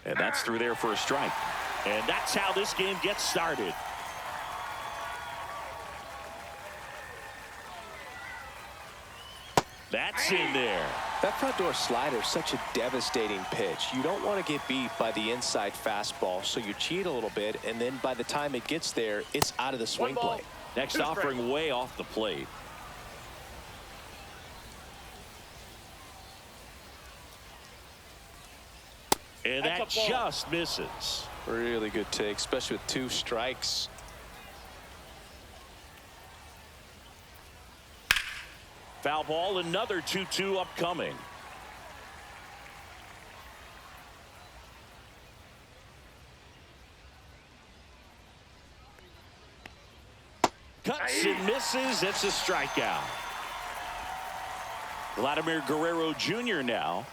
And that's through there for a strike. And that's how this game gets started. That's in there. That front door slider is such a devastating pitch. You don't want to get beat by the inside fastball, so you cheat a little bit, and then by the time it gets there, it's out of the swing plate. Next offering way off the plate. And that just misses. Really good take, especially with 2 strikes. Foul ball, another 2-2 upcoming. Cuts and misses. It's a strikeout. Vladimir Guerrero Jr. now.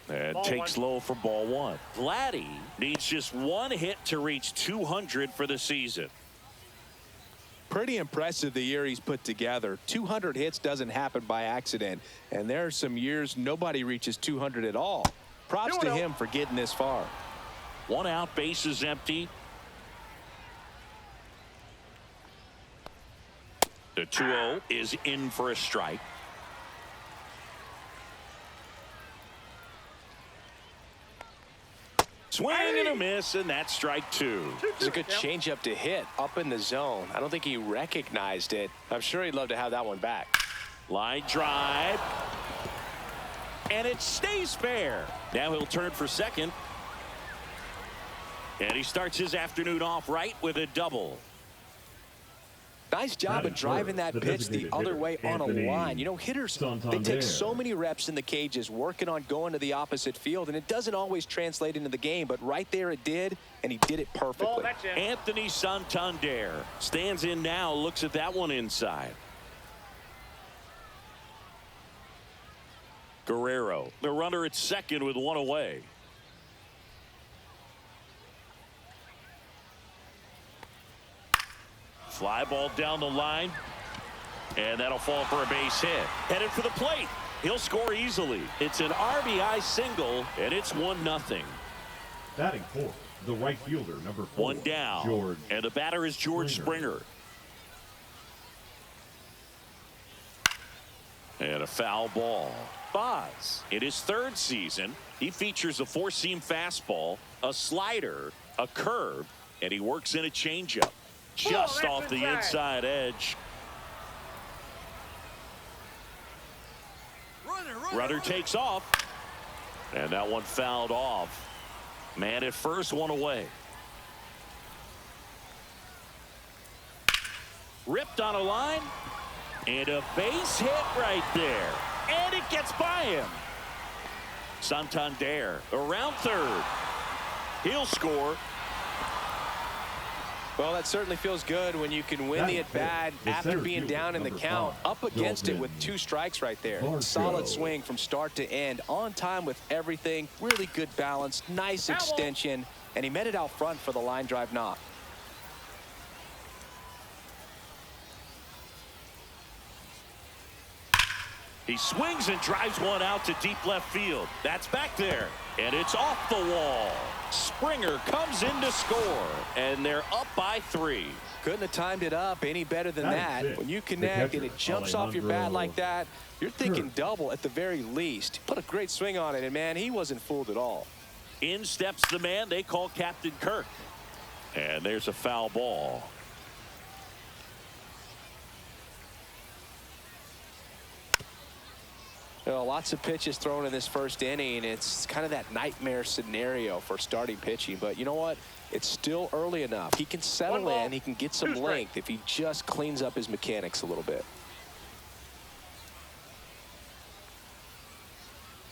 And takes low for ball 1. Vladdy needs just 1 hit to reach 200 for the season. Pretty impressive the year he's put together. 200 hits doesn't happen by accident. And there are some years nobody reaches 200 at all. Props to him for getting this far. 1 out, base is empty. The 2-0 is in for a strike. Swing and a miss, and that's strike 2. It's a good changeup to hit up in the zone. I don't think he recognized it. I'm sure he'd love to have that one back. Line drive. And it stays fair. Now he'll turn for second. And he starts his afternoon off right with a double. Nice job of driving that pitch the other way on a line. You know, hitters, they take so many reps in the cages working on going to the opposite field, and it doesn't always translate into the game, but right there it did, and he did it perfectly. Anthony Santander stands in now, looks at that one inside. Guerrero, the runner at second with 1 away. Fly ball down the line, and that'll fall for a base hit. Headed for the plate. He'll score easily. It's an RBI single, and it's 1-0. Batting fourth, the right fielder, number 4. 1 down, George. And the batter is George Springer. And a foul ball. Boz, in his 3rd season, he features a 4-seam fastball, a slider, a curve, and he works in a changeup. Just off the inside edge. Runner takes off. And that one fouled off. Man at first, 1 away. Ripped on a line. And a base hit right there. And it gets by him. Santander around third. He'll score. Well, that certainly feels good when you can win the at-bat after being down in the count, up against it with 2 strikes right there. Solid swing from start to end, on time with everything, really good balance, nice extension, and he met it out front for the line drive knock. He swings and drives one out to deep left field. That's back there, and it's off the wall. Springer comes in to score, and they're up by 3. Couldn't have timed it up any better than that. When you connect and it jumps off your bat like that, you're thinking double at the very least. Put a great swing on it, and man, he wasn't fooled at all. In steps the man they call Captain Kirk. And there's a foul ball. You know, lots of pitches thrown in this first inning. It's kind of that nightmare scenario for starting pitching. But you know what? It's still early enough. He can settle in. He can get some length if he just cleans up his mechanics a little bit.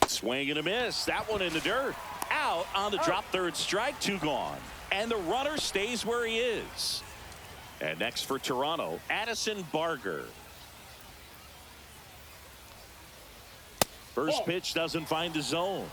Swing and a miss. That one in the dirt. Out on the drop third strike. 2 gone. And the runner stays where he is. And next for Toronto, Addison Barger. First pitch doesn't find the zone.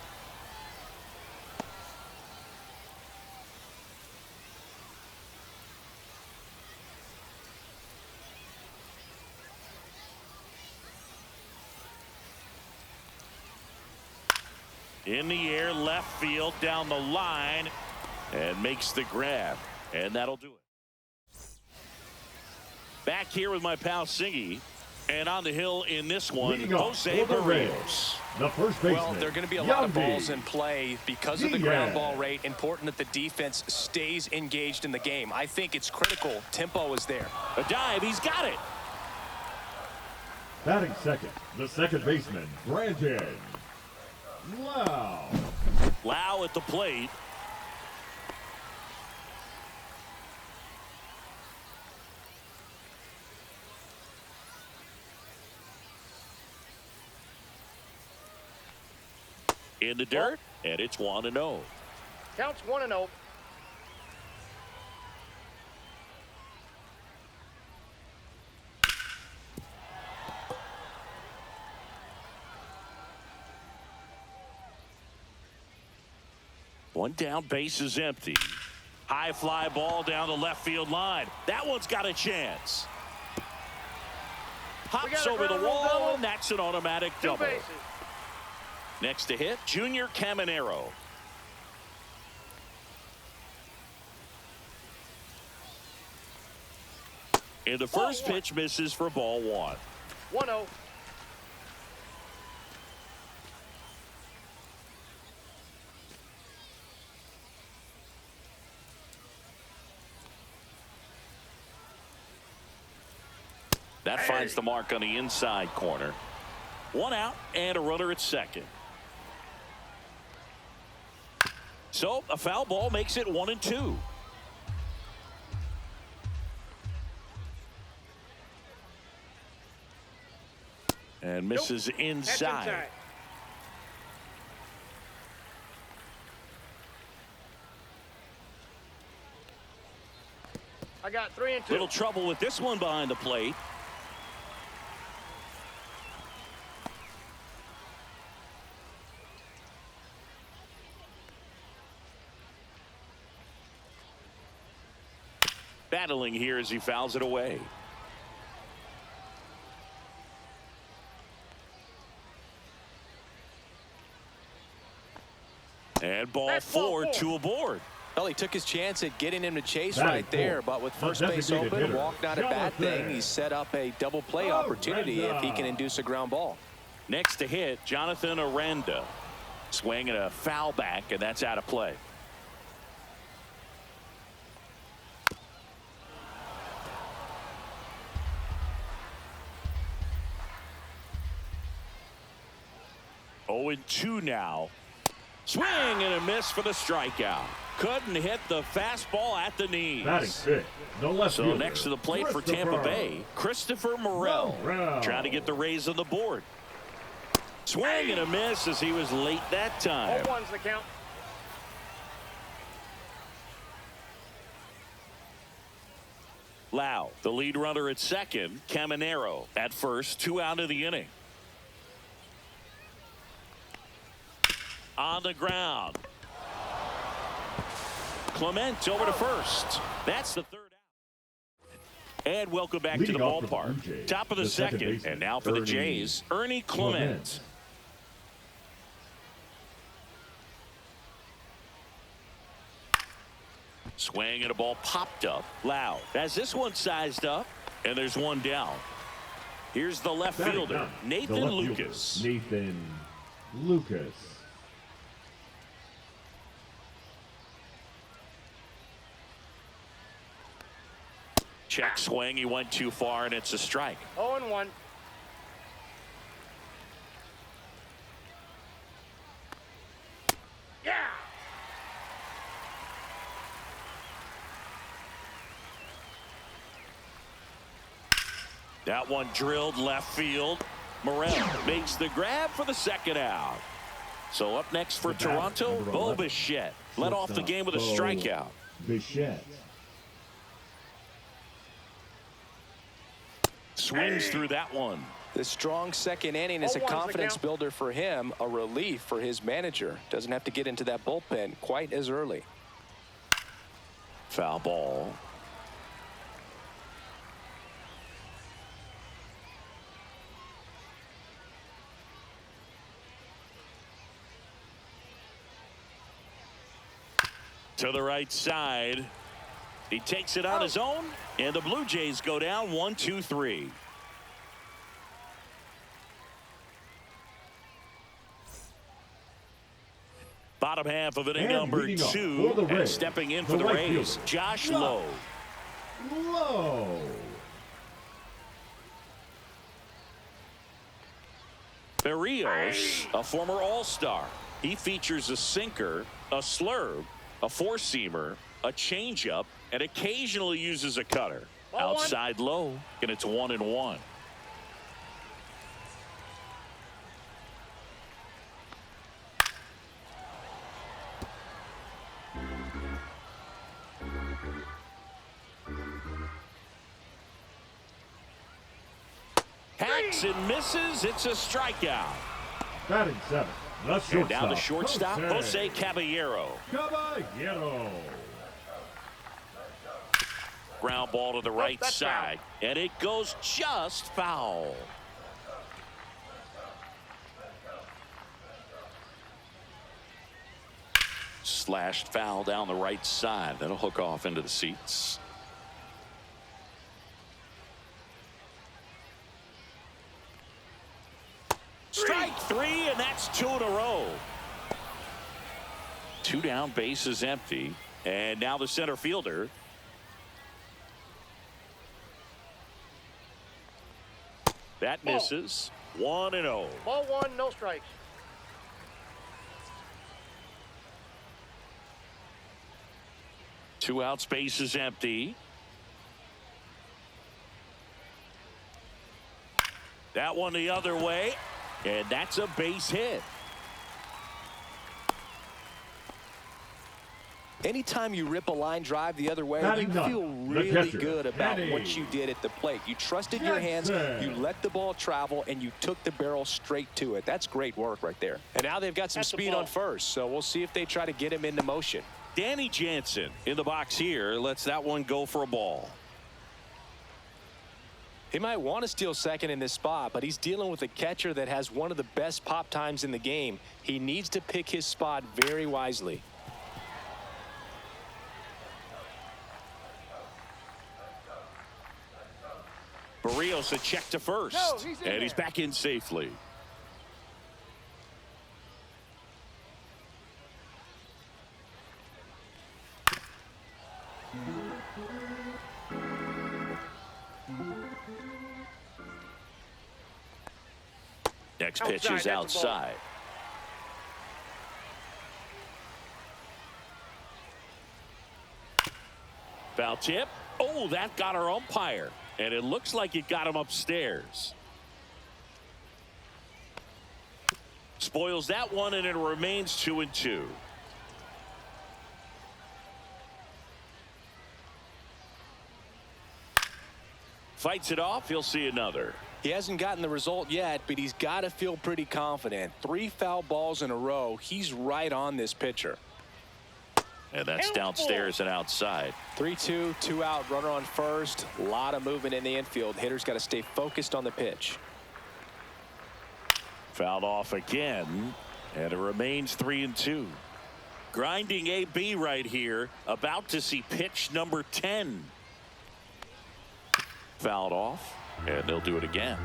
In the air, left field, down the line, and makes the grab. And that'll do it. Back here with my pal Singy. And on the hill in this one, Jose Barrios. The first baseman. Well, there are going to be a lot of balls in play because of the ground ball rate. Important that the defense stays engaged in the game. I think it's critical. Tempo is there. A dive. He's got it. Batting second, the second baseman, Brandon Lau. Lau at the plate. In the dirt, and it's 1-0. Counts 1-0. One down, base is empty. High fly ball down the left field line. That one's got a chance. Hops over the wall, and that's an automatic double. Next to hit, Junior Caminero. And the first pitch misses for ball 1. 1-0. That finds the mark on the inside corner. 1 out and a runner at second. So a foul ball makes it 1-2. And misses inside. I got 3 and 2. Little trouble with this one behind the plate. Battling here as he fouls it away. And ball 4, 2 aboard. Well, he took his chance at getting him to chase right there, but with first base open, walk not a bad thing. He set up a double play opportunity if he can induce a ground ball. Next to hit, Jonathan Aranda. Swinging a foul back, and that's out of play. Oh, 2 now. Swing and a miss for the strikeout. Couldn't hit the fastball at the knees. Batting fifth, the left So fielder, next to the plate for Tampa Bay, Christopher Morel Morel. trying to get the Rays on the board. Swing and a miss as he was late that time. 0-1's the count. Lau, the lead runner at second. Caminero at first, 2 out of the inning. On the ground. Clement over to first. That's the 3rd out. And welcome back to the ballpark. Top of the second, and now for the Jays, Ernie Clement. Swing and a ball popped up. Lau has this one sized up, and there's 1 down. Here's the left fielder, Nathan Lucas. Nathan Lucas. Check swing. He went too far, and it's a strike. 0-1. Yeah. That one drilled left field. Morel makes the grab for the 2nd out. So up next for Toronto, Bo Bichette. Led off the game with a strikeout. Bichette. Swings through that one. The strong second inning is a confidence builder for him, a relief for his manager. Doesn't have to get into that bullpen quite as early. Foul ball. To the right side. He takes it on his own, and the Blue Jays go down 1-2-3. Bottom half of inning number 2, and stepping in for the Rays, Josh Lowe. Berrios, a former All-Star. He features a sinker, a slurve, a four-seamer, a changeup, and occasionally uses a cutter. Outside low, and it's 1-1. Hacks and misses. It's a strikeout. Batting 7. The shortstop. And down the shortstop, Jose Caballero. Ground ball to the right side, and it goes just foul. Slashed foul down the right side. That'll hook off into the seats. Strike 3, and that's 2 in a row. 2 down, bases empty, and now the center fielder. That misses. 1-0. Ball 1, no strikes. Two outs, bases empty. That one the other way, and that's a base hit. Anytime you rip a line drive the other way, you feel really good about what you did at the plate. You trusted your hands, you let the ball travel, and you took the barrel straight to it. That's great work right there. And now they've got some speed on first, so we'll see if they try to get him into motion. Danny Jansen in the box here lets that one go for a ball. He might want to steal second in this spot, but he's dealing with a catcher that has one of the best pop times in the game. He needs to pick his spot very wisely. Berrios a check to first, and he's back in safely. Next pitch is outside. Foul tip. Oh, that got our umpire. And it looks like it got him upstairs. Spoils that one, and it remains 2-2. Fights it off. He'll see another. He hasn't gotten the result yet, but he's got to feel pretty confident. 3 foul balls in a row. He's right on this pitcher. And that's downstairs and outside. 3-2, 2 out, runner on first. A lot of movement in the infield. Hitter's got to stay focused on the pitch. Fouled off again, and it remains 3-2. Grinding AB right here, about to see pitch number 10. Fouled off, and they'll do it again.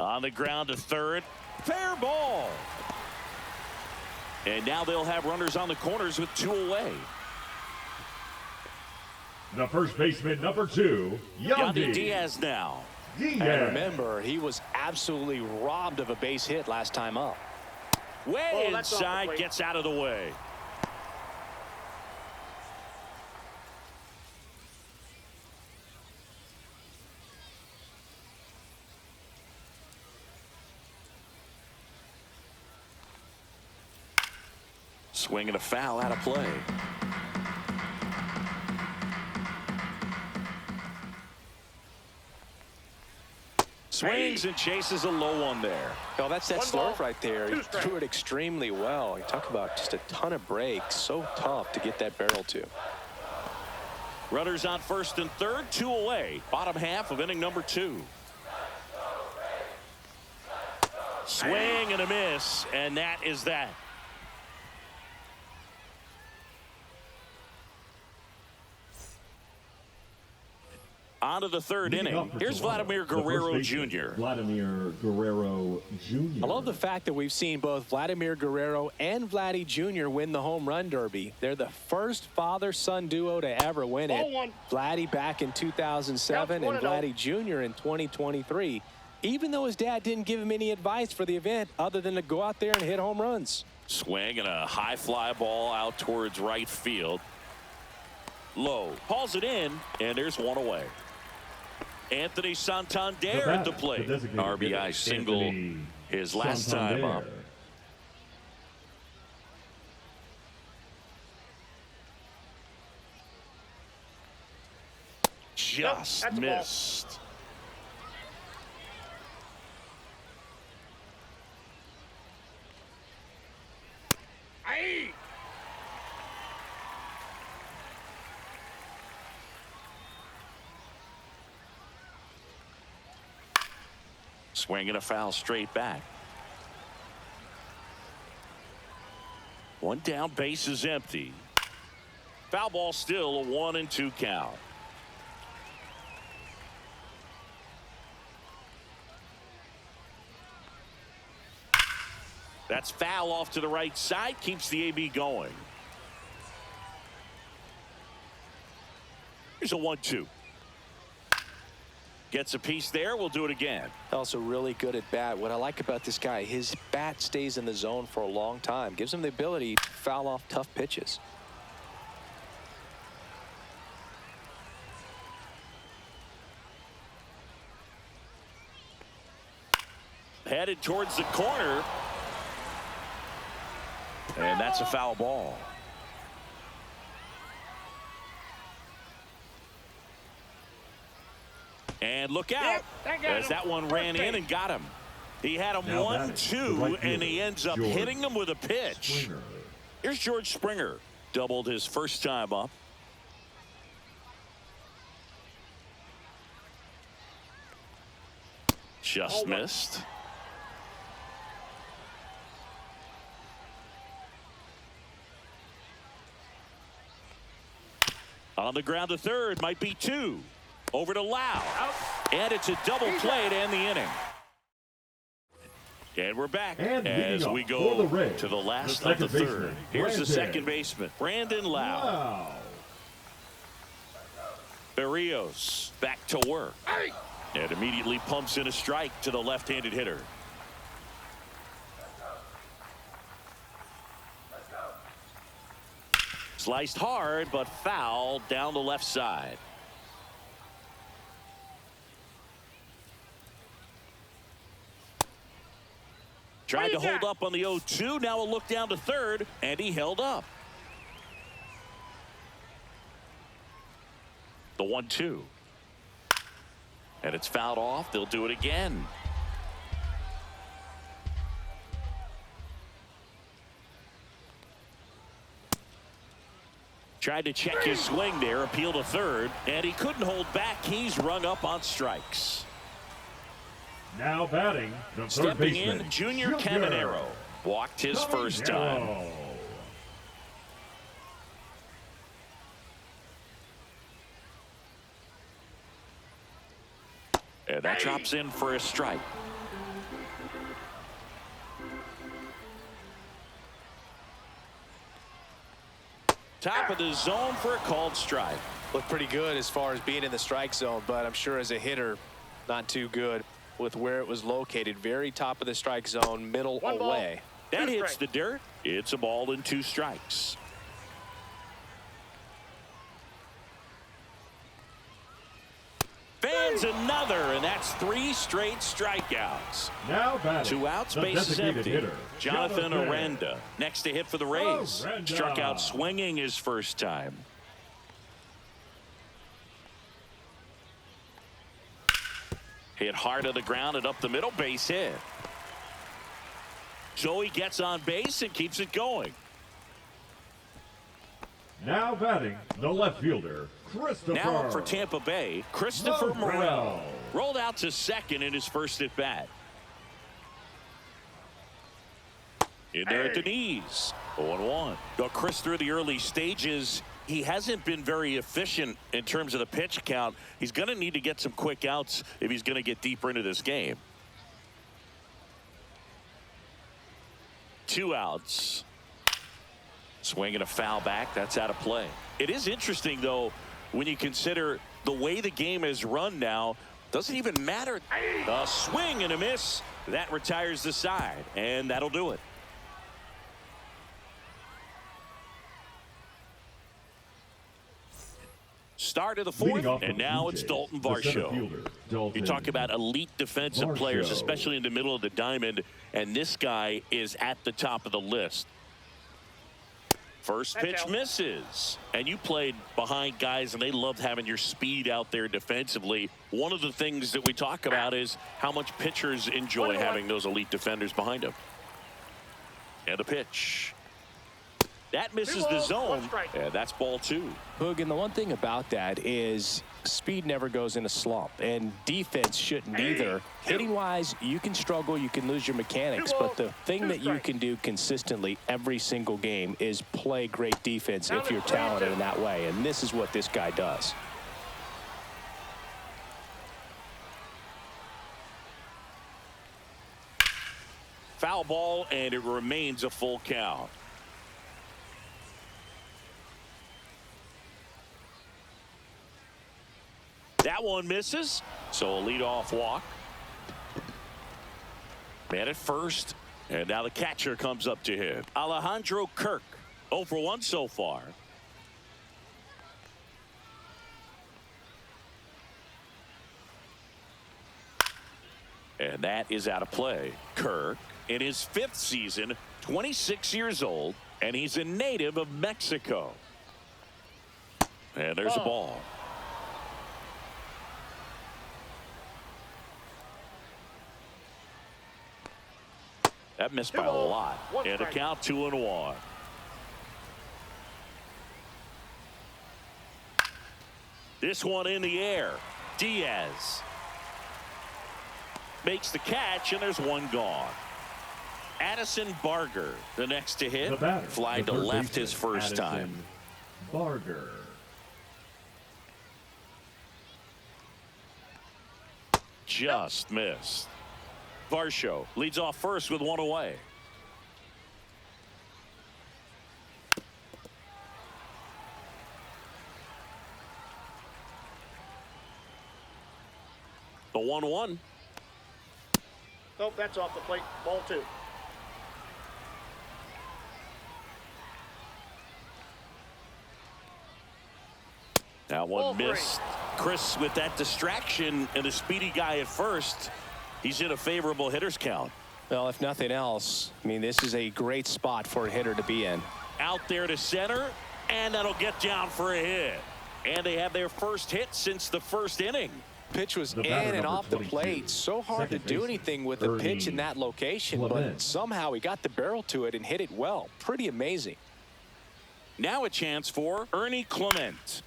On the ground to third. Fair ball. And now they'll have runners on the corners with 2 away. The first baseman, number 2, Yandy Diaz now. And remember, he was absolutely robbed of a base hit last time up. Way inside, gets out of the way. Swing and a foul out of play. Swings and chases a low one there. Oh, that's that slurve right there. He threw it extremely well. You talk about just a ton of breaks. So tough to get that barrel to. Runners on first and third, 2 away. Bottom half of inning number 2. Swing and a miss, and that is that. On to the third inning. Here's Vladimir Guerrero Jr. Vladimir Guerrero Jr. I love the fact that we've seen both Vladimir Guerrero and Vladdy Jr. win the home run derby. They're the first father-son duo to ever win it. Vladdy back in 2007 and Vladdy Jr. in 2023. Even though his dad didn't give him any advice for the event other than to go out there and hit home runs. Swing and a high fly ball out towards right field. Low. Hauls it in, and there's one away. Anthony Santander at the plate. RBI single his last time up. Just missed. Swinging a foul straight back. One down, base is empty. Foul ball, still a 1-2 count. That's foul off to the right side, keeps the AB going. Here's a 1-2. Gets a piece there. We'll do it again. Also really good at bat. What I like about this guy, his bat stays in the zone for a long time. Gives him the ability to foul off tough pitches. Headed towards the corner. And that's a foul ball. And look out, as that one ran in and got him. He had him 1-2, and he ends up hitting him with a pitch. Here's George Springer. Doubled his first time up. Just missed. On the ground to third, might be two. Over to Lau. And it's a double play to end the inning. And we're back as we go to the last of the third. Here's the second baseman, Brandon Lau. Berrios back to work. And immediately pumps in a strike to the left-handed hitter. Sliced hard, but foul down the left side. Tried to hold up on the 0-2. Now a look down to third, and he held up. The 1-2. And it's fouled off. They'll do it again. Tried to check his swing there, appeal to third, and he couldn't hold back. He's rung up on strikes. Now batting, the third Stepping baseman, in, Junior Caminero. Walked his first time. And that drops in for a strike. Top of the zone for a called strike. Looked pretty good as far as being in the strike zone, but I'm sure as a hitter, not too good with where it was located. Very top of the strike zone, middle away. That hits the dirt. It's a ball and 2 strikes. Fans another, and that's 3 straight strikeouts. Now batting, 2 outs, base is empty. Jonathan Aranda next to hit for the Rays. Struck out swinging his first time. Hit hard to the ground and up the middle, base hit. So he gets on base and keeps it going. Now batting, the left fielder, Christopher. Now for Tampa Bay, Christopher Morel. Rolled out to second in his first at bat. In there at the knees. 0-1. Now, Chris, through the early stages, he hasn't been very efficient in terms of the pitch count. He's going to need to get some quick outs if he's going to get deeper into this game. 2 outs. Swinging a foul back. That's out of play. It is interesting, though, when you consider the way the game is run now. Doesn't even matter. A swing and a miss. That retires the side, and that'll do it. Start of the 4th, and now it's Dalton Varsho. You talk about elite defensive players, especially in the middle of the diamond, and this guy is at the top of the list. First pitch misses, and you played behind guys, and they loved having your speed out there defensively. One of the things that we talk about is how much pitchers enjoy having those elite defenders behind them. And a pitch. That misses the zone, and that's ball 2. Boog, and the one thing about that is speed never goes in a slump, and defense shouldn't either. Hitting-wise, you can struggle, you can lose your mechanics, but the thing that you can do consistently every single game is play great defense if you're talented in that way, and this is what this guy does. Foul ball, and it remains a full count. That one misses, so a leadoff walk. Man at first, and now the catcher comes up to him. Alejandro Kirk, 0 for 1 so far. And that is out of play. Kirk, in his 5th season, 26 years old, and he's a native of Mexico. And there's a ball. That missed by a lot. And a count 2-1. This one in the air. Diaz makes the catch, and there's one gone. Addison Barger, the next to hit. Fly to left his first time. Barger. Just missed. Varsho leads off first with 1 away. The 1-1. Nope, that's off the plate. Ball 2. That one missed. Chris, with that distraction and a speedy guy at first, he's in a favorable hitter's count. Well, if nothing else, I mean, this is a great spot for a hitter to be in. Out there to center, and that'll get down for a hit. And they have their first hit since the first inning. Pitch was in and off the plate. So hard to do anything with a pitch in that location, but somehow he got the barrel to it and hit it well. Pretty amazing. Now a chance for Ernie Clement.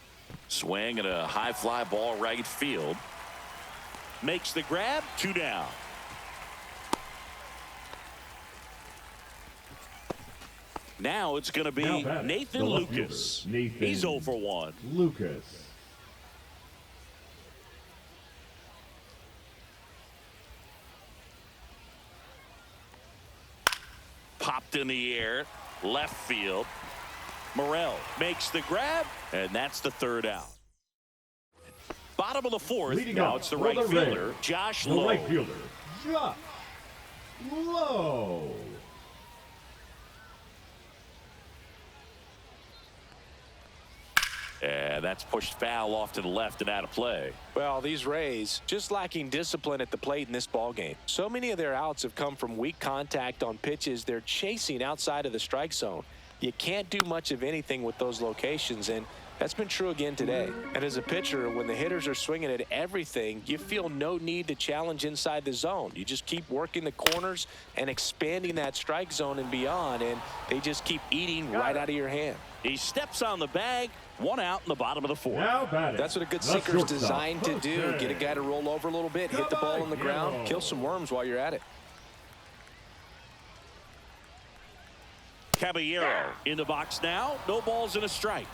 Swing and a high fly ball right field. Makes the grab. 2 down. Now it's going to be Nathan Lucas. He's 0 for 1. Lucas. Popped in the air. Left field. Morel makes the grab, and that's the 3rd out. Bottom of the 4th. Leading now up it's the for right the fielder, Reds, Josh the Lowe. right fielder, Josh Lowe. And that's pushed foul off to the left and out of play. Well, these Rays just lacking discipline at the plate in this ball game. So many of their outs have come from weak contact on pitches they're chasing outside of the strike zone. You can't do much of anything with those locations, and that's been true again today. And as a pitcher, when the hitters are swinging at everything, you feel no need to challenge inside the zone. You just keep working the corners and expanding that strike zone and beyond, and they just keep eating right out of your hand. He steps on the bag. 1 out in the bottom of the 4th. Now batting, That's what a good sinker is designed to do. Get a guy to roll over a little bit, hit the ball on the ground, kill some worms while you're at it. Caballero in the box now. No balls and a strike.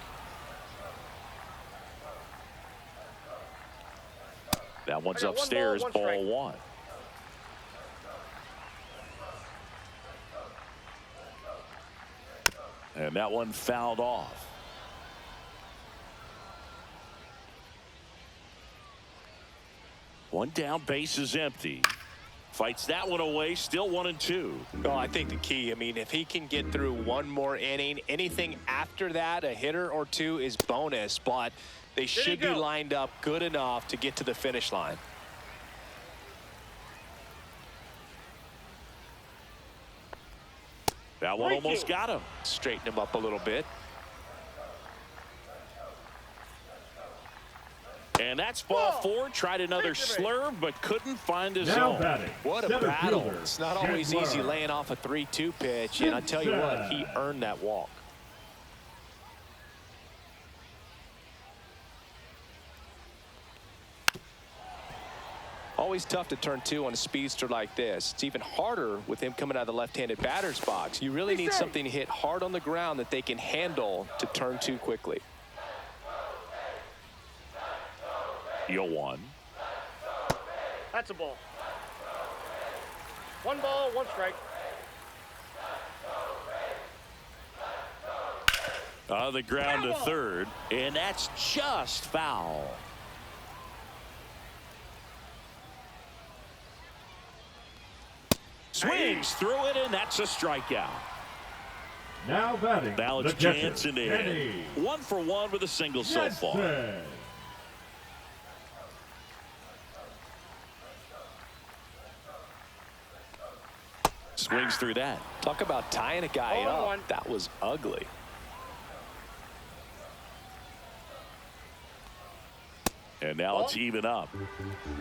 That one's upstairs, ball one. And that one fouled off. One down, base is empty. Fights that one away, still 1-2. Oh, I think the key, I mean, if he can get through one more inning, anything after that, a hitter or two is bonus, but they should be lined up good enough to get to the finish line. That one almost got him. Straighten him up a little bit. And that's ball four. Tried another slurve, but couldn't find his Now own. batting, What a center battle. fielder, It's not always Chandler. easy laying off a 3-2 pitch, and I tell you what, he earned that walk. Always tough to turn two on a speedster like this. It's even harder with him coming out of the left-handed batter's box. You really need something to hit hard on the ground that they can handle to turn two quickly. 0-1. That's a ball. One ball, one strike. On the ground to third, and that's just foul. Swings through it, and that's a strikeout. Now batting, Now it's the catcher, Jansen in. Kenny 1 for 1 with a single so far. Jansen. Swings through that. Talk about tying a guy up. 0-1. That was ugly. And now it's even up.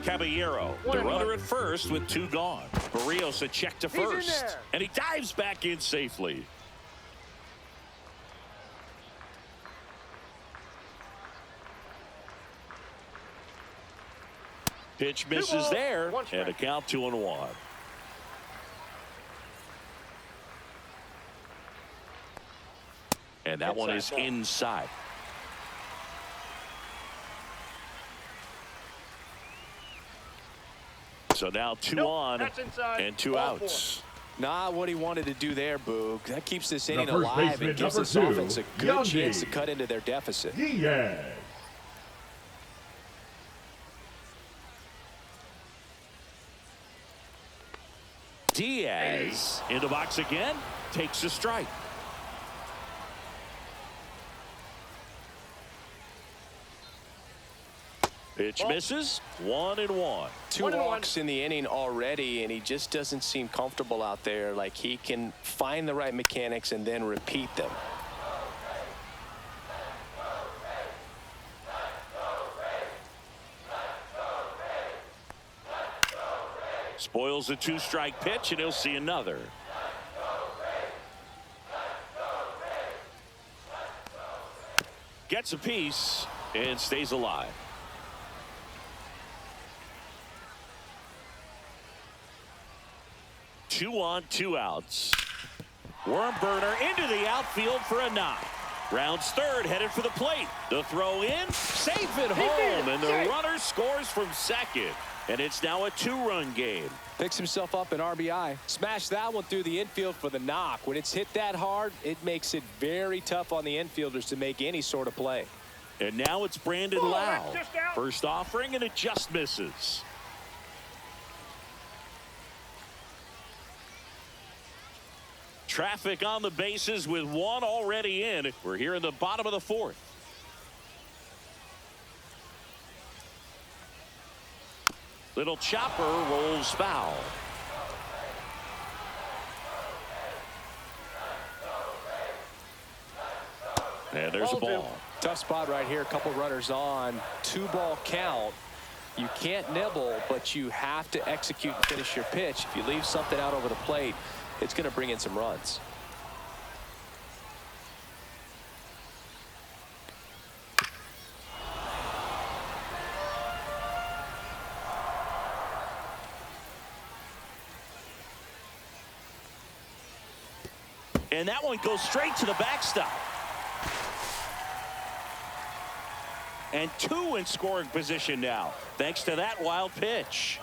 Caballero, the 1-1. runner at first with 2 gone. Barrios a check to He's in first. there. And he dives back in safely. Pitch misses balls, there, one strike. and a count 2-1. And that one is Inside ball. inside. So now 2 Nope, on that's inside. and 2 Ball outs. Not what he wanted to do there, Boog. That keeps this inning first alive baseman, and gives number this 2, offense a good Yandy. chance to cut into their deficit. Diaz. Diaz in the box again, takes a strike. Pitch misses, 1-1. 2 1-1. walks in the inning already, and he just doesn't seem comfortable out there. Like he can find the right mechanics and then repeat them. Spoils a 2-strike pitch, and he'll see another. Gets a piece and stays alive. Two on, 2 outs. Worm burner into the outfield for a knock. Rounds third, headed for the plate. The throw in, safe at home, and the runner scores from second. And it's now a 2-run game. Picks himself up an RBI. Smash that one through the infield for the knock. When it's hit that hard, it makes it very tough on the infielders to make any sort of play. And now it's Brandon Oh, Lau. that's just out. First offering, and it just misses. Traffic on the bases with 1 already in. We're here in the bottom of the 4th. Little chopper rolls foul. And there's a ball. Tough spot right here. A couple runners on. 2-ball count. You can't nibble, but you have to execute and finish your pitch. If you leave something out over the plate, it's going to bring in some runs. And that one goes straight to the backstop. And 2 in scoring position now, thanks to that wild pitch.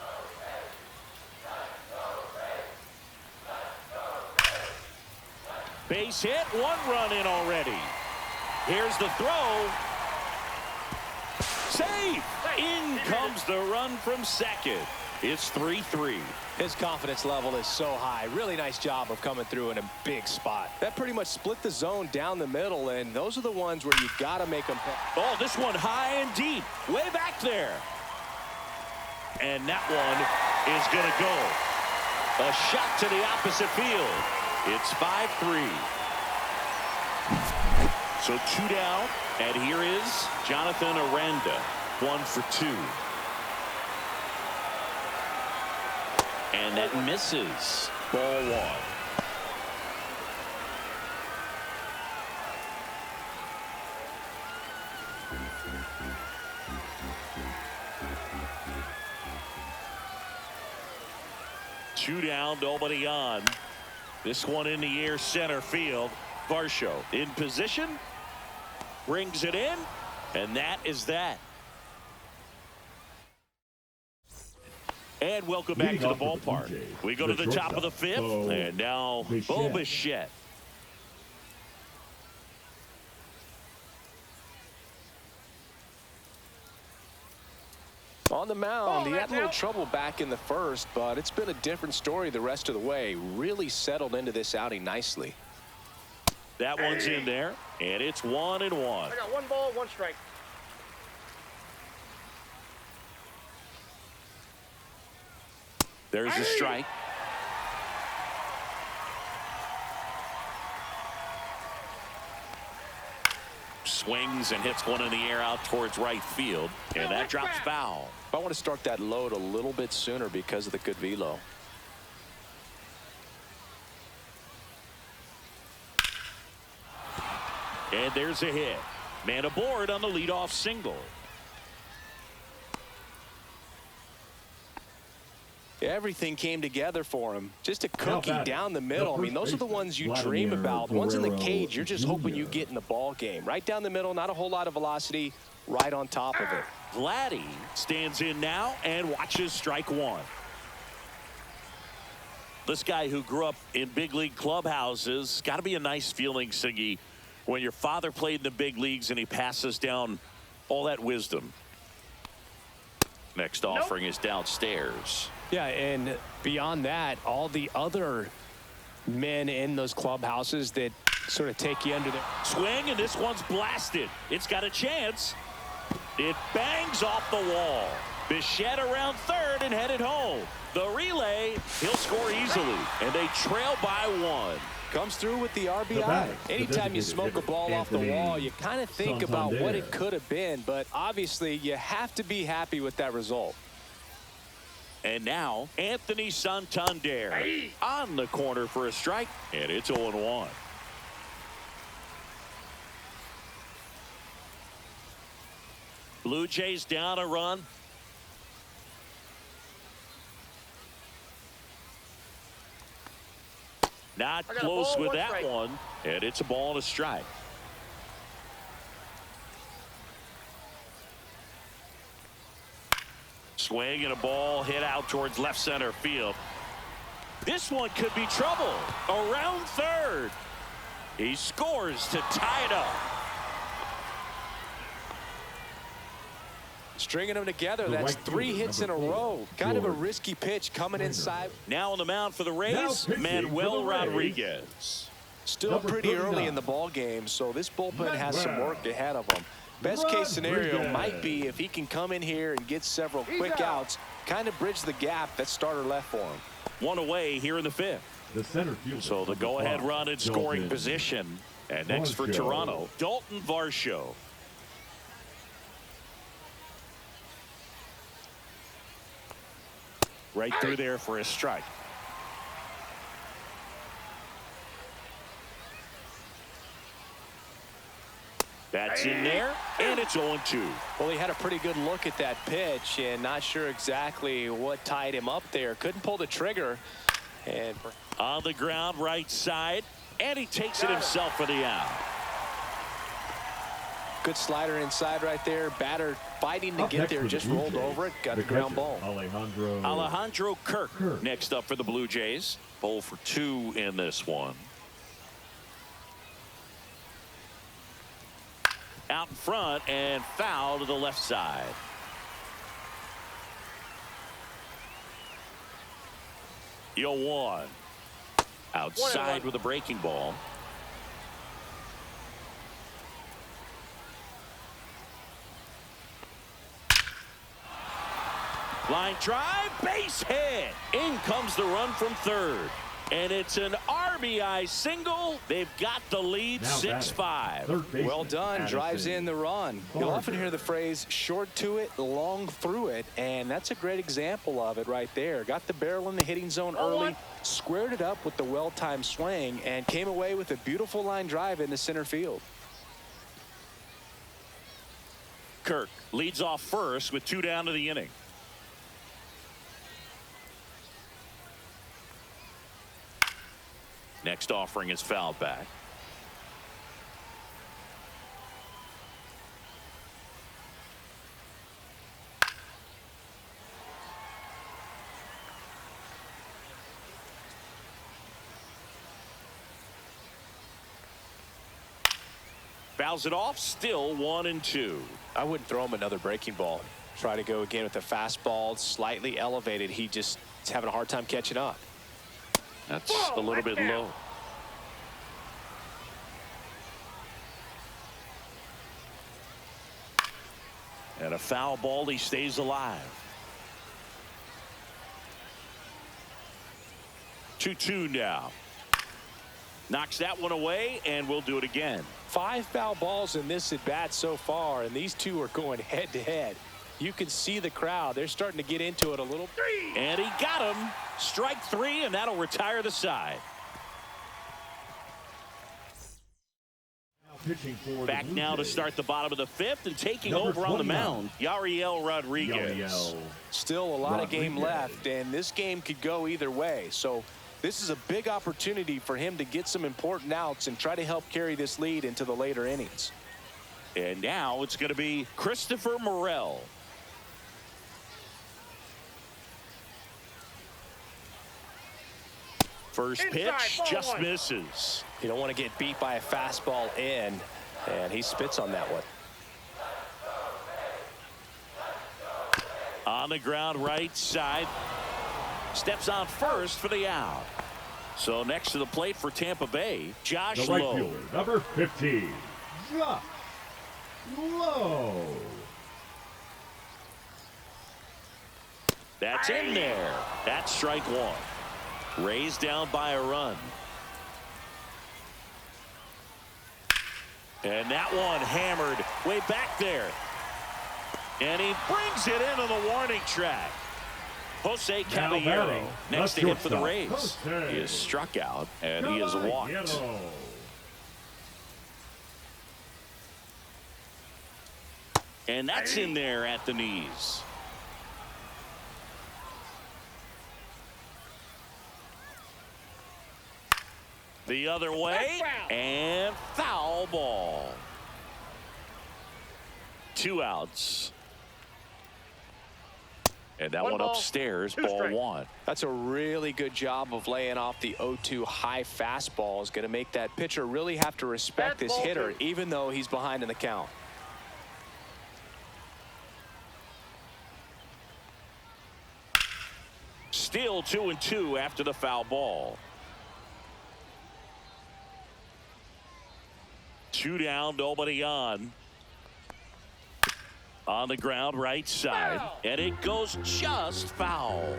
Base hit, 1 run in already. Here's the throw. Save! In comes the run from second. It's 3-3. His confidence level is so high. Really nice job of coming through in a big spot. That pretty much split the zone down the middle, and those are the ones where you got to make them pay. Oh, this one high and deep, way back there. And that one is going to go. A shot to the opposite field. It's 5-3. So 2 down, and here is Jonathan Aranda, 1 for 2. And that misses. Ball 1. Two down, nobody on. This one in the air, center field. Varsho in position, brings it in, and that is that. And welcome back to the ballpark. We go to the top of the 5th, and now Bo Bichette. On the mound, he had a little trouble back in the first, but it's been a different story the rest of the way. Really settled into this outing nicely. That one's in there, and it's 1-1. I got 1 ball, 1 strike. There's a strike. Swings and hits one in the air out towards right field, and that drops foul. I want to start that load a little bit sooner because of the good velo. And there's a hit. Man aboard on the leadoff single. Everything came together for him. Just a cookie down the middle. I mean, those are the ones you dream about. Ones in the cage, you're just hoping you get in the ball game. Right down the middle, not a whole lot of velocity, right on top of it. Vladdy stands in now and watches strike 1. This guy who grew up in big league clubhouses, got to be a nice feeling, Siggy, when your father played in the big leagues and he passes down all that wisdom. Next offering is downstairs. Yeah, and beyond that, all the other men in those clubhouses that sort of take you under their swing, and this one's blasted. It's got a chance. It bangs off the wall. Bichette around third and headed home. The relay, he'll score easily, and they trail by 1. Comes through with the RBI. Anytime you smoke a ball off the wall, you kind of think about what it could have been, but obviously you have to be happy with that result. And now Anthony Santander on the corner for a strike, and it's 0-1. Blue Jays down a run. Not close with that one, and it's a ball and a strike. Swing and a ball hit out towards left center field. This one could be trouble. Around third. He scores to tie it up. Stringing them together, that's 3 hits in a row. Kind of a risky pitch coming inside. Now on the mound for the Rays, Manuel Rodriguez. Still pretty early in the ball game, so this bullpen has some work ahead of them. Best case scenario might be if he can come in here and get several quick outs, kind of bridge the gap that starter left for him. 1 away here in the 5th. So the go-ahead run in scoring position. And next for Toronto, Dalton Varsho. Right through there for a strike. That's in there, and it's 0-2. Well, he had a pretty good look at that pitch and not sure exactly what tied him up there. Couldn't pull the trigger. And on the ground right side, And he takes it himself for the out. Good slider inside right there. Batter fighting to get there, just rolled over it, got the ground ball. Alejandro Kirk next up for the Blue Jays. 0 for 2 in this one. Out in front and foul to the left side. Yo, 1. Outside with a breaking ball. Line drive, base hit. In comes the run from third. And it's an RBI single. They've got the lead 6-5. Well done. Drives in the run. You'll often hear the phrase short to it, long through it. And that's a great example of it right there. Got the barrel in the hitting zone early, squared it up with the well-timed swing, and came away with a beautiful line drive into center field. Kirk leads off first with 2 down to the inning. Next offering is fouled back. Fouls it off, still 1-2. I wouldn't throw him another breaking ball. Try to go again with the fastball, slightly elevated. He just is having a hard time catching up. That's a little bit low. And a foul ball, he stays alive. 2-2 now. Knocks that one away, and we'll do it again. 5 foul balls in this at bat so far, and these two are going head to head. You can see the crowd. They're starting to get into it a little. And he got him. Strike 3, and that'll retire the side. Back now to start the bottom of the 5th, and taking over on the mound, Yariel Rodriguez. Still a lot of game left, and this game could go either way. So this is a big opportunity for him to get some important outs and try to help carry this lead into the later innings. And now it's going to be Christopher Morel. First pitch just misses. You don't want to get beat by a fastball in, and he spits on that one. On the ground right side. Steps on first for the out. So next to the plate for Tampa Bay, Josh Lowe. Lowe. Number 15, Josh Lowe. That's in there. That's strike 1. Raised down by a run. And that one hammered way back there. And he brings it into the warning track. Jose Caballero next to hit for the Rays. He is struck out and he is walked. And that's in there at the knees. The other way, and foul ball. 2 outs. And that one upstairs, ball 1. That's a really good job of laying off the 0-2 high fastball. Is going to make that pitcher really have to respect this hitter, even though he's behind in the count. Still 2-2 after the foul ball. 2 down, nobody on. On the ground right side, and it goes just foul.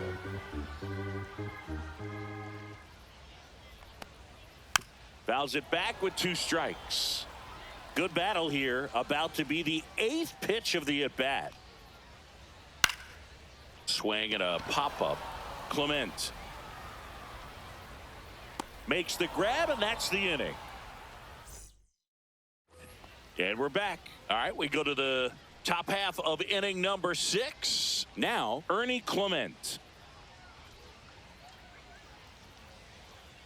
Fouls it back with 2 strikes. Good battle here, about to be the 8th pitch of the at-bat. Swing and a pop-up. Clement makes the grab, and that's the inning. And we're back. All right, we go to the top half of inning number 6. Now, Ernie Clement.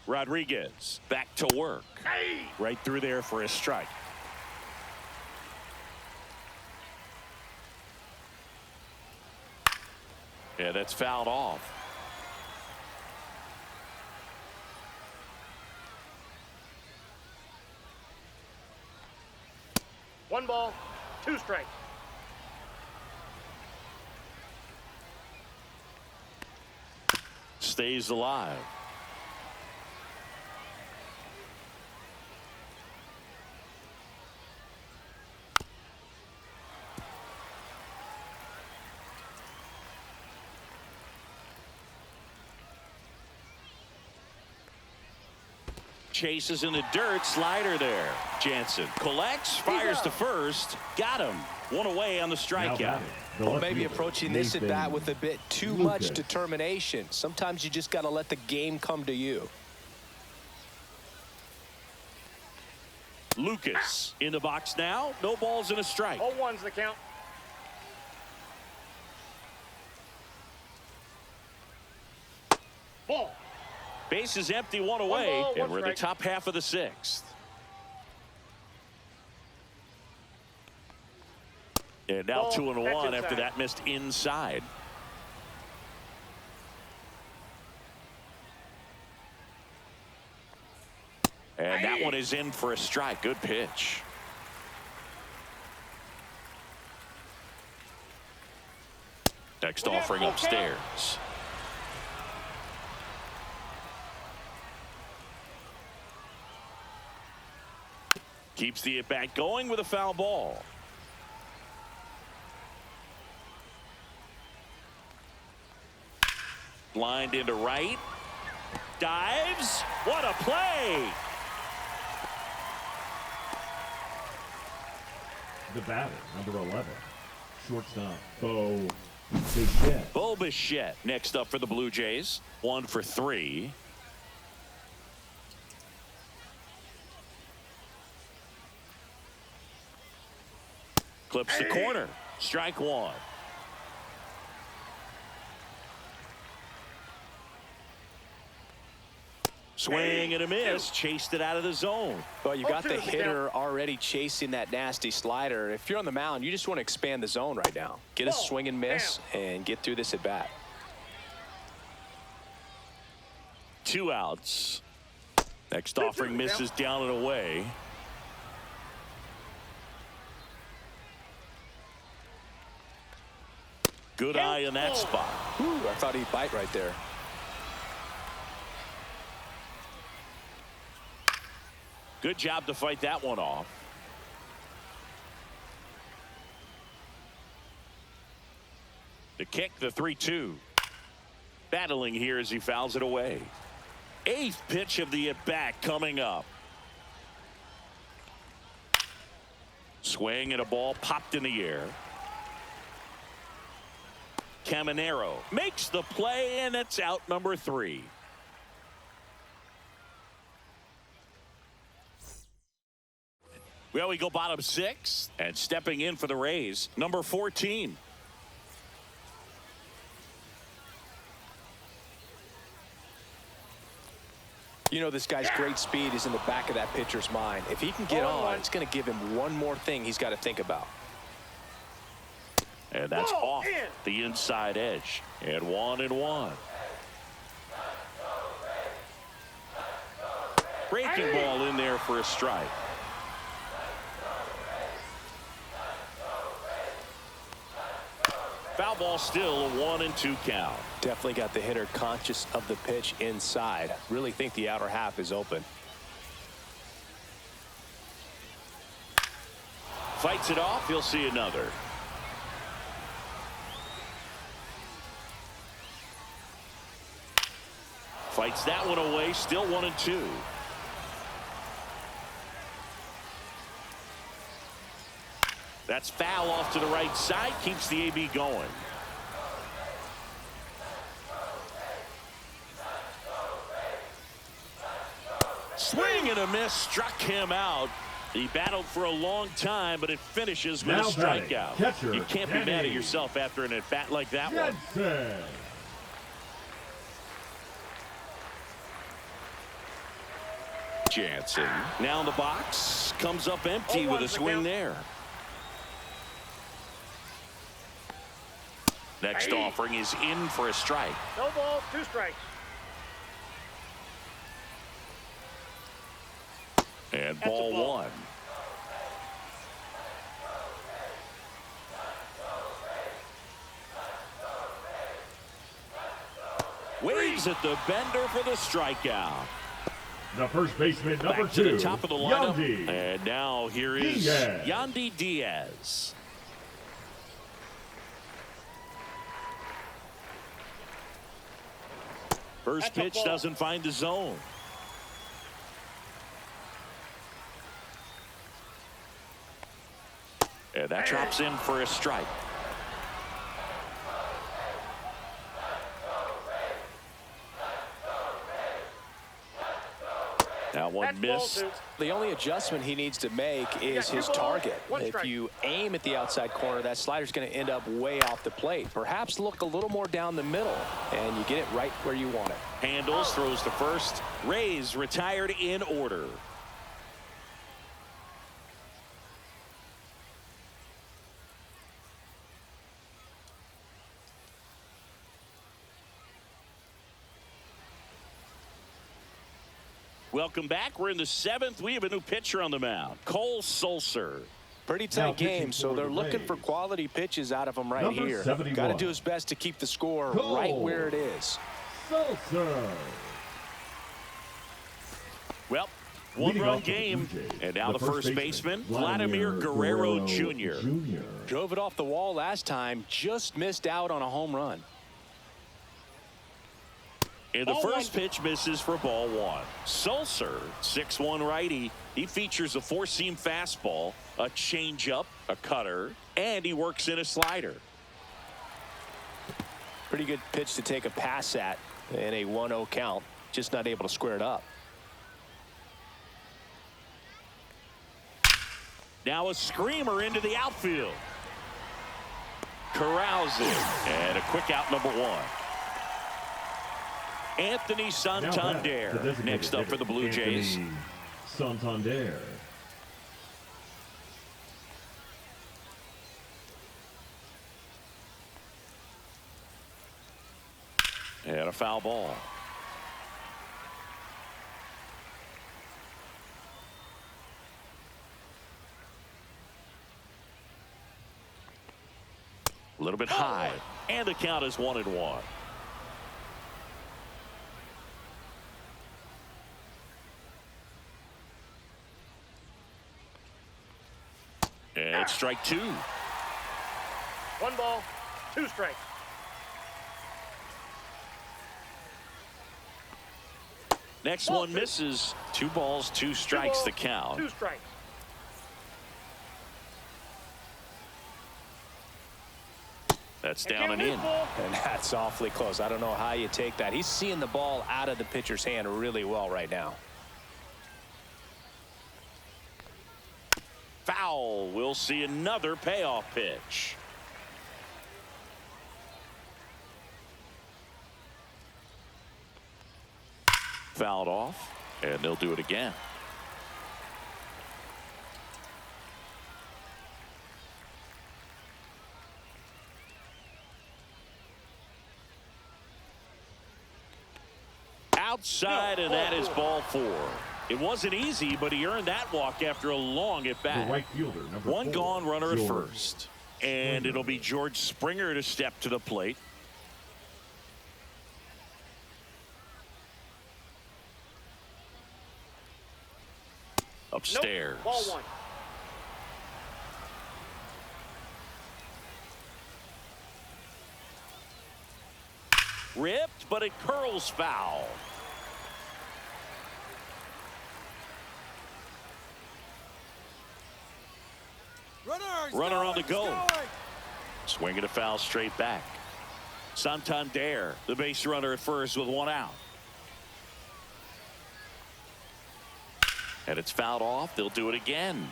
Rodriguez back to work. Right through there for a strike. Yeah, that's fouled off. One ball, two strikes. Stays alive. Chases in the dirt. Slider there. Jansen collects, fires to first. Got him. One away on the strikeout. Well, maybe approaching this at bat with a bit too much determination. Sometimes you just got to let the game come to you. Lucas in the box now. No balls and a strike. 0-1's the count. Ball. Base is empty, one away, ball, and we're in the strike. top half of the sixth. And now Ball. 2-1 That's after inside. that missed inside. And that one is in for a strike. Good pitch. Next offering upstairs. Keeps the at-bat going with a foul ball. Lined into right. Dives. What a play. The batter, number 11, shortstop, Bo Bichette. Bo Bichette next up for the Blue Jays. 1 for 3. Clips the corner. Strike one. Swing and a miss. Chased it out of the zone. Well, you got the 0-2 is the count. hitter already chasing that nasty slider. If you're on the mound, you just want to expand the zone right now. Get a Ball. swing and miss and get through this at bat. 2 outs. Next 2-2 offering is the misses down and away. Good eye in that spot. Ooh, I thought he'd bite right there. Good job to fight that one off. The kick, the 3-2. Battling here as he fouls it away. 8th pitch of the at-bat coming up. Swing and a ball popped in the air. Caminero makes the play, and it's out number 3. Well, we go bottom 6, and stepping in for the Rays, number 14. You know, this guy's great speed is in the back of that pitcher's mind. If he can get on, it's going to give him one more thing he's got to think about. And that's Ball off in. the inside edge. And 1-1. Breaking ball in there for a strike. Foul ball still, a 1-2 count. Definitely got the hitter conscious of the pitch inside. Really think the outer half is open. Fights it off. He'll see another. Fights that one away. Still 1-2. That's foul off to the right side. Keeps the AB going. Swing and a miss. Struck him out. He battled for a long time, but it finishes with Now a strikeout. catcher, You can't be mad at Kenny yourself after an at-bat like that one. Jensen. Jansen now in the box, comes up empty with a swing there. Next offering is in for a strike. No ball, 2 strikes. And That's a ball ball. 1. Waves at the bender for the strikeout. The first baseman, number Back to 2, the top of the lineup. Yandy. And now here is Diaz. Yandy Diaz. First That's a pitch ball. doesn't find the zone. And that drops in for a strike. That one That's ball missed. 2. The only adjustment he needs to make is Yeah, his 2 balls, target. 1 If strike. you aim at the outside corner, that slider's going to end up way off the plate. Perhaps look a little more down the middle, and you get it right where you want it. Handles, throws to first. Rays retired in order. Welcome back. We're in the 7th. We have a new pitcher on the mound, Cole Sulcer. Pretty Now tight pitching game, so for they're the looking for Rays. quality pitches out of him right Number here. 71. Got to do his best to keep the score Cole. right where it is. Sulcer. Well, Leading one-run off for the game. Blue Jays, And now the first baseman, Vladimir Guerrero Jr. Drove it off the wall last time, just missed out on a home run. And the Ball first 1. pitch misses for ball 1. Sulcer, 6'1" righty. He features a 4-seam fastball, a changeup, a cutter, and he works in a slider. Pretty good pitch to take a pass at in a 1-0 count. Just not able to square it up. Now a screamer into the outfield. Corrals it. And a quick out, number 1. Anthony Santander next up for the Blue Jays. Santander. And a foul ball. A little bit high. And the count is 1-1. And it's strike 2. 1 ball, 2 strikes. Next Ball one 2. misses. 2 balls, 2 strikes the count. 2 strikes. That's down and in. And that's awfully close. I don't know how you take that. He's seeing the ball out of the pitcher's hand really well right now. Foul. We'll see another payoff pitch. Fouled off, and they'll do it again. Outside, and that is ball 4. It wasn't easy, but he earned that walk after a long at The bat. right fielder, number 1 4, gone, runner at George first. And it'll be George Springer to step to the plate. Upstairs. Nope. Ball 1. Ripped, but it curls foul. Runner on the go. Swinging a foul straight back. Santander, the base runner at first with 1 out. And it's fouled off. They'll do it again.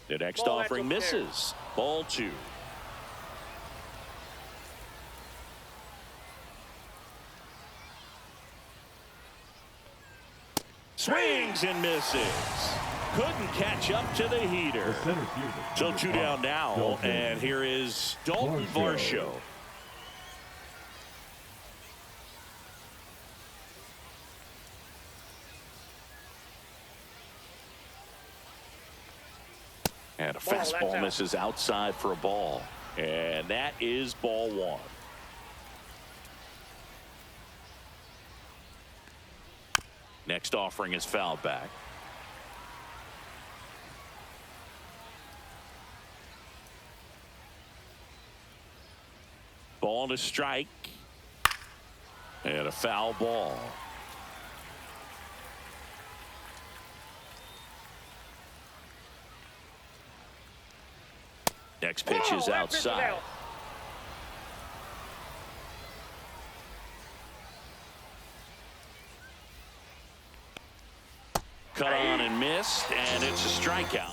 The next Ball, that's offering up there. misses. Ball 2. Swings and misses. Couldn't catch up to the heater. The center fielder. So 2 down now, and here is Dalton Varsho. And a fastball misses outside for a ball. And that is ball 1. Next offering is fouled back. Ball to strike. And a foul ball. Next pitch is outside. Cut on and missed, and it's a strikeout.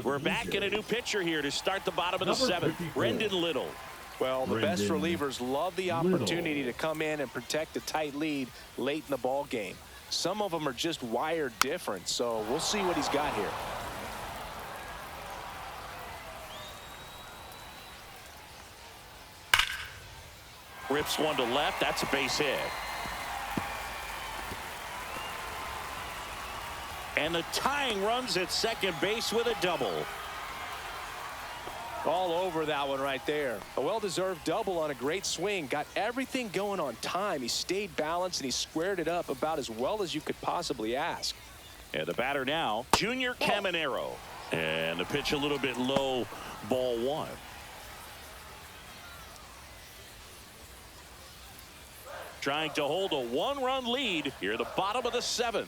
We're back in a new pitcher here to start the bottom of the 7th. Brendan Little. Well, the best relievers love the opportunity to come in and protect a tight lead late in the ball game. Some of them are just wired different, so we'll see what he's got here. Rips one to left. That's a base hit. And the tying runs at second base with a double. All over that one right there. A well-deserved double on a great swing. Got everything going on time. He stayed balanced and he squared it up about as well as you could possibly ask. And the batter now, Junior Caminero. And the pitch a little bit low, ball 1. Trying to hold a 1-run lead here at the bottom of the 7th.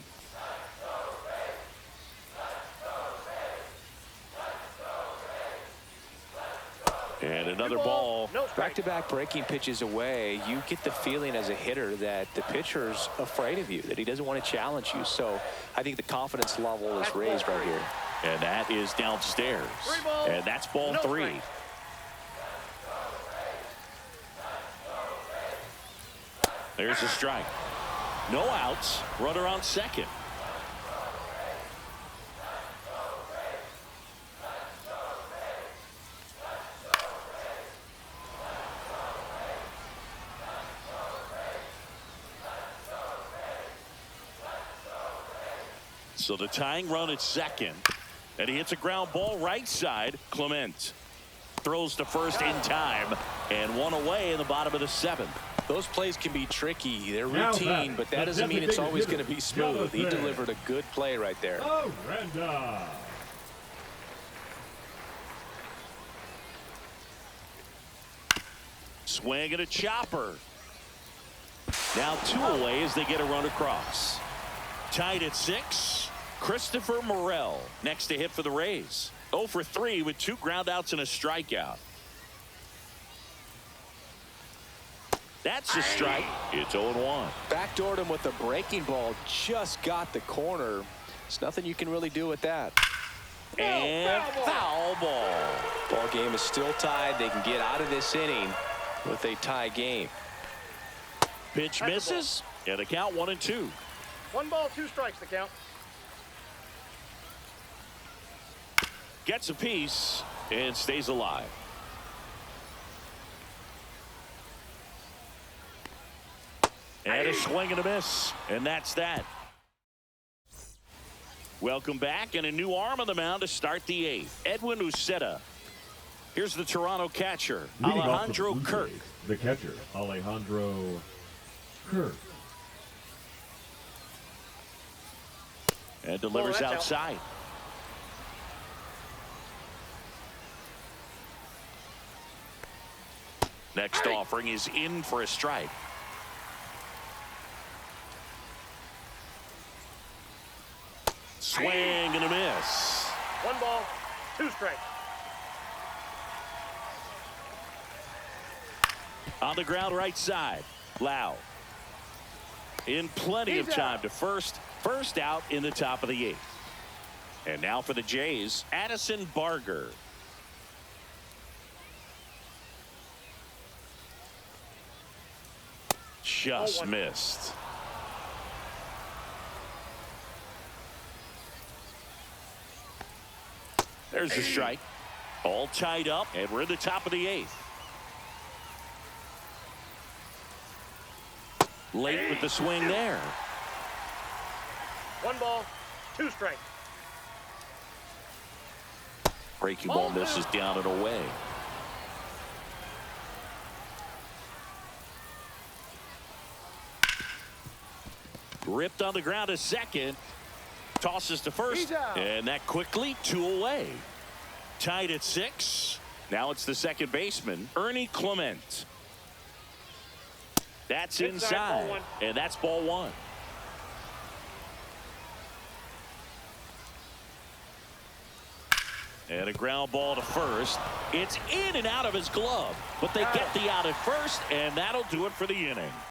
And another ball. Back-to-back breaking pitches away, you get the feeling as a hitter that the pitcher's afraid of you, that he doesn't want to challenge you. So I think the confidence level is raised right here. And that is downstairs. And that's ball 3. There's a strike. No outs. Runner on second. So the tying run at second. And he hits a ground ball right side. Clement throws to first in time. And one away in the bottom of the 7th. Those plays can be tricky. They're routine, but that doesn't mean it's always going to be smooth. He delivered a good play right there. Swing and a chopper. Now 2 away as they get a run across. Tied at 6. Christopher Morel next to hit for the Rays. 0 for 3 with 2 groundouts and a strikeout. That's a strike. It's 0-1. Backdoored him with a breaking ball. Just got the corner. There's nothing you can really do with that. And foul ball. Ball game is still tied. They can get out of this inning with a tie game. Pitch misses. And the count 1-2. 1 ball, 2 strikes, the count. Gets a piece and stays alive. And a swing and a miss. And that's that. Welcome back, and a new arm on the mound to start the 8th. Edwin Uceta. Here's the Toronto catcher, Alejandro Kirk. The catcher, Alejandro Kirk. And delivers outside. Next offering is in for a strike. Swing and a miss. 1 ball, 2 strikes. On the ground right side. Lau. In plenty of time to first out in the top of the 8th. And now for the Jays, Addison Barger. Just missed. There's the strike. All tied up, and we're in the top of the 8th. Late with the swing there. 1 ball, 2 strikes. Breaking ball misses down and away. Ripped on the ground to second. Tosses to first. And that quickly 2 away. Tied at 6. Now it's the second baseman, Ernie Clement. That's inside. And that's ball 1. And a ground ball to first. It's in and out of his glove. But they get the out at first, and that'll do it for the inning.